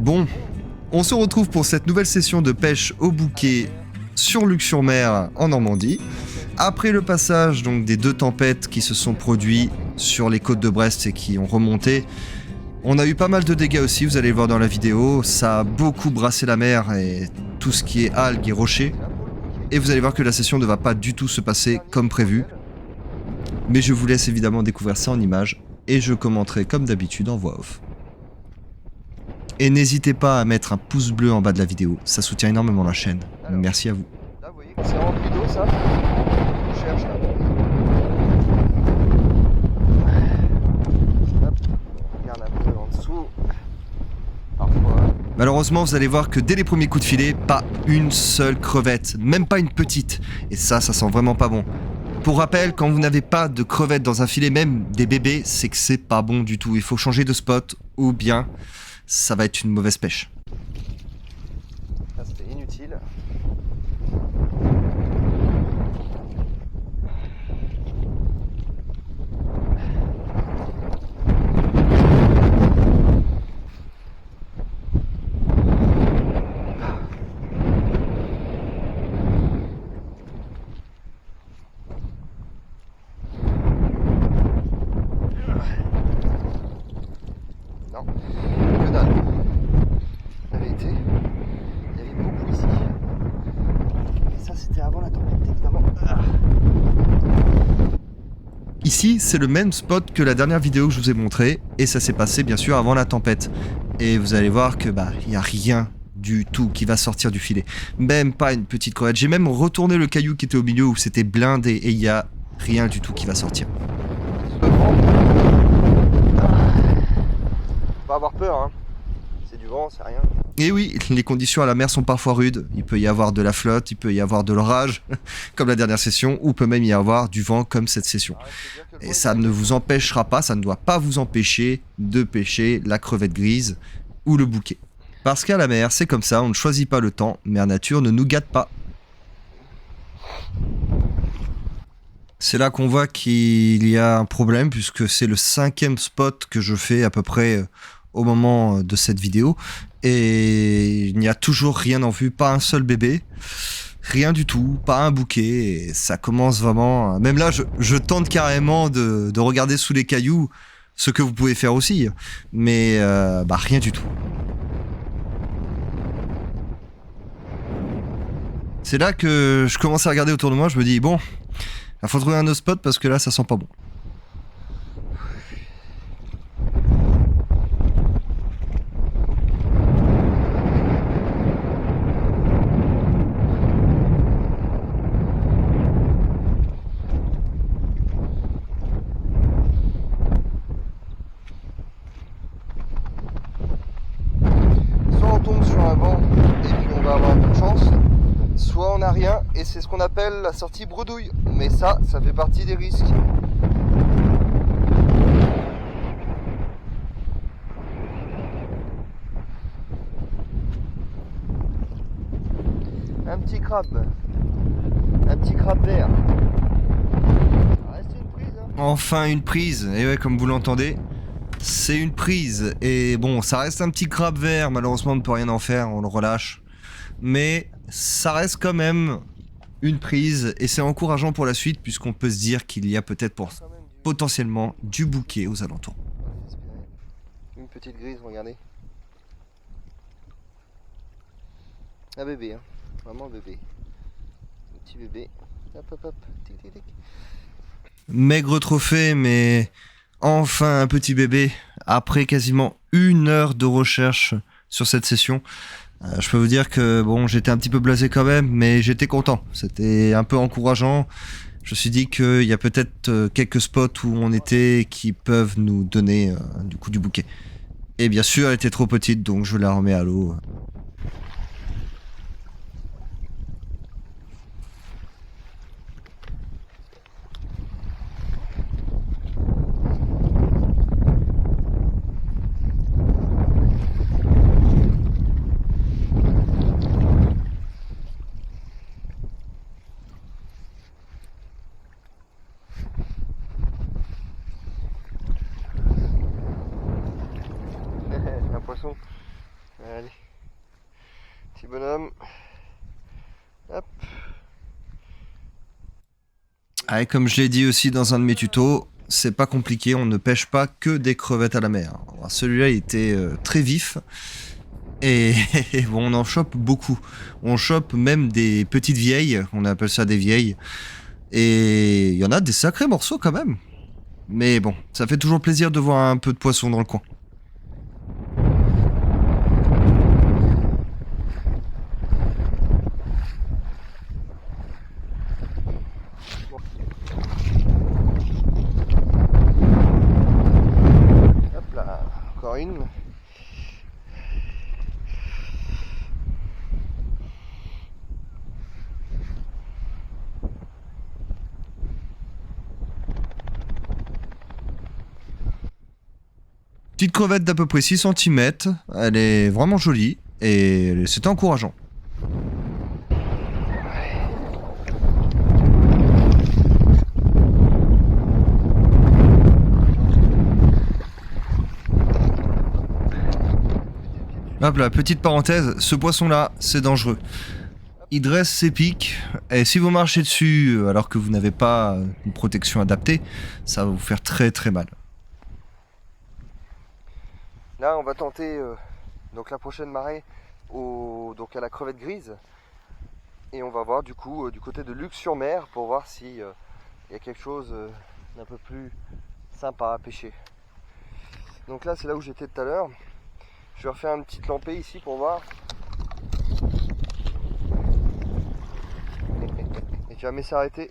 Bon, on se retrouve pour cette nouvelle session de pêche au bouquet sur Luc-sur-Mer en Normandie. Après le passage donc des 2 tempêtes qui se sont produites sur les côtes de Brest et qui ont remonté, on a eu pas mal de dégâts aussi, vous allez le voir dans la vidéo. Ça a beaucoup brassé la mer et tout ce qui est algues et rochers. Et vous allez voir que la session ne va pas du tout se passer comme prévu. Mais je vous laisse évidemment découvrir ça en images et je commenterai comme d'habitude en voix off. Et n'hésitez pas à mettre un pouce bleu en bas de la vidéo, ça soutient énormément la chaîne. Merci à vous. Là, vous voyez que c'est rempli d'eau, ça. On cherche là. Hop, on regarde un peu en dessous. Parfois. Malheureusement, vous allez voir que dès les premiers coups de filet, pas une seule crevette, même pas une petite. Et ça sent vraiment pas bon. Pour rappel, quand vous n'avez pas de crevettes dans un filet, même des bébés, c'est que c'est pas bon du tout. Il faut changer de spot ou bien ça va être une mauvaise pêche. Ça, c'était inutile. Non, que dalle. La vérité, il y avait beaucoup ici. Et ça, c'était avant la tempête, évidemment. Ici, c'est le même spot que la dernière vidéo que je vous ai montré, et ça s'est passé bien sûr avant la tempête. Et vous allez voir que il n'y a rien du tout qui va sortir du filet. Même pas une petite crevette. J'ai même retourné le caillou qui était au milieu où c'était blindé et il n'y a rien du tout qui va sortir. Pas avoir peur, hein. C'est du vent, c'est rien. Et oui, les conditions à la mer sont parfois rudes. Il peut y avoir de la flotte, il peut y avoir de l'orage, comme la dernière session, ou peut même y avoir du vent comme cette session. Et ça ne vous empêchera pas, ça ne doit pas vous empêcher de pêcher la crevette grise ou le bouquet. Parce qu'à la mer, c'est comme ça, on ne choisit pas le temps, Mère Nature ne nous gâte pas. C'est là qu'on voit qu'il y a un problème, puisque c'est le 5e spot que je fais à peu près au moment de cette vidéo. Et il n'y a toujours rien en vue, pas un seul bébé, rien du tout, pas un bouquet. Et ça commence vraiment... Même là, je tente carrément de regarder sous les cailloux, ce que vous pouvez faire aussi. Mais rien du tout. C'est là que je commence à regarder autour de moi, je me dis, bon, il faut trouver un autre spot parce que là, ça sent pas bon. Soit on tombe sur un vent et puis on va avoir un peu de chance, soit on n'a rien et c'est ce qu'on appelle la sortie bredouille. Mais ça fait partie des risques. Un petit crabe vert. Ça reste une prise, hein. Enfin une prise, et ouais, comme vous l'entendez, c'est une prise. Et bon, ça reste un petit crabe vert, malheureusement on ne peut rien en faire, on le relâche. Mais ça reste quand même une prise, et c'est encourageant pour la suite, puisqu'on peut se dire qu'il y a peut-être potentiellement du bouquet aux alentours. Une petite grise, regardez. Un bébé, hein. Vraiment un bébé. Un petit bébé. Hop, hop, hop. Tic, tic, tic. Maigre trophée, mais enfin un petit bébé, après quasiment 1 heure de recherche sur cette session. Je peux vous dire que bon, j'étais un petit peu blasé quand même, mais j'étais content. C'était un peu encourageant. Je me suis dit qu'il y a peut-être quelques spots où on était qui peuvent nous donner du coup du bouquet. Et bien sûr, elle était trop petite, donc je la remets à l'eau. Un poisson. Allez. Petit bonhomme. Hop. Ah, et comme je l'ai dit aussi dans un de mes tutos, c'est pas compliqué, on ne pêche pas que des crevettes à la mer. Alors, celui-là, il était très vif. Et bon, on en chope beaucoup. On chope même des petites vieilles, on appelle ça des vieilles. Et il y en a des sacrés morceaux quand même. Mais bon, ça fait toujours plaisir de voir un peu de poisson dans le coin. Hop là, encore une. Petite crevette d'à peu près 6 cm, elle est vraiment jolie et c'était encourageant. Hop là, petite parenthèse, ce poisson-là, c'est dangereux. Il dresse ses pics, et si vous marchez dessus alors que vous n'avez pas une protection adaptée, ça va vous faire très très mal. Là, on va tenter donc la prochaine marée donc à la crevette grise. Et on va voir du coup du côté de Luc-sur-Mer pour voir si y a quelque chose d'un peu plus sympa à pêcher. Donc là, c'est là où j'étais tout à l'heure. Je vais refaire une petite lampée ici pour voir. Et tu vas me laisser arrêter.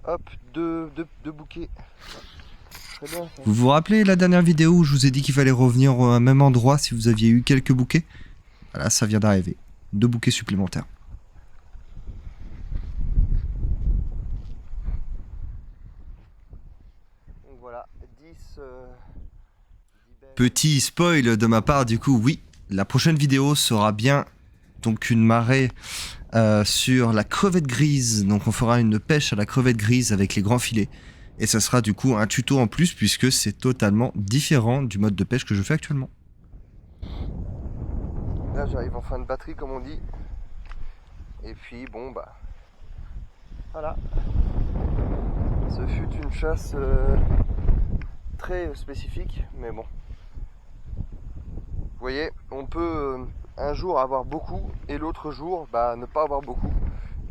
Hop, deux bouquets. Très bien. Vous vous rappelez la dernière vidéo où je vous ai dit qu'il fallait revenir au même endroit si vous aviez eu quelques bouquets? Voilà, ça vient d'arriver. 2 bouquets supplémentaires. Donc voilà, 10... Petit spoil de ma part, du coup, oui, la prochaine vidéo sera bien donc une marée sur la crevette grise. Donc on fera une pêche à la crevette grise avec les grands filets. Et ça sera du coup un tuto en plus puisque c'est totalement différent du mode de pêche que je fais actuellement. Là j'arrive en fin de batterie comme on dit. Et puis bon bah voilà. Ce fut une chasse très spécifique, mais bon. Vous voyez, on peut un jour avoir beaucoup et l'autre jour bah, ne pas avoir beaucoup.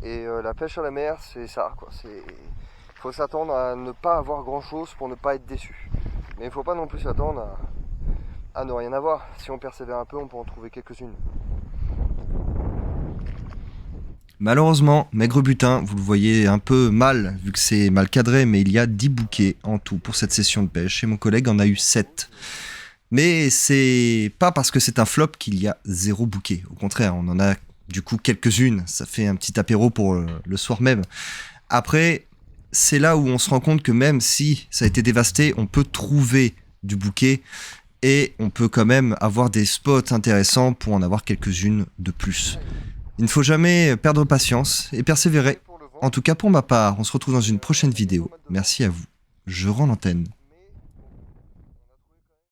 Et la pêche à la mer, c'est ça, quoi. Il faut s'attendre à ne pas avoir grand chose pour ne pas être déçu. Mais il ne faut pas non plus s'attendre à ne rien avoir. Si on persévère un peu, on peut en trouver quelques-unes. Malheureusement, maigre butin, vous le voyez un peu mal vu que c'est mal cadré, mais il y a 10 bouquets en tout pour cette session de pêche et mon collègue en a eu 7. Mais c'est pas parce que c'est un flop qu'il y a 0 bouquet. Au contraire, on en a du coup quelques-unes. Ça fait un petit apéro pour le soir même. Après, c'est là où on se rend compte que même si ça a été dévasté, on peut trouver du bouquet et on peut quand même avoir des spots intéressants pour en avoir quelques-unes de plus. Il ne faut jamais perdre patience et persévérer. En tout cas pour ma part, on se retrouve dans une prochaine vidéo. Merci à vous. Je rends l'antenne.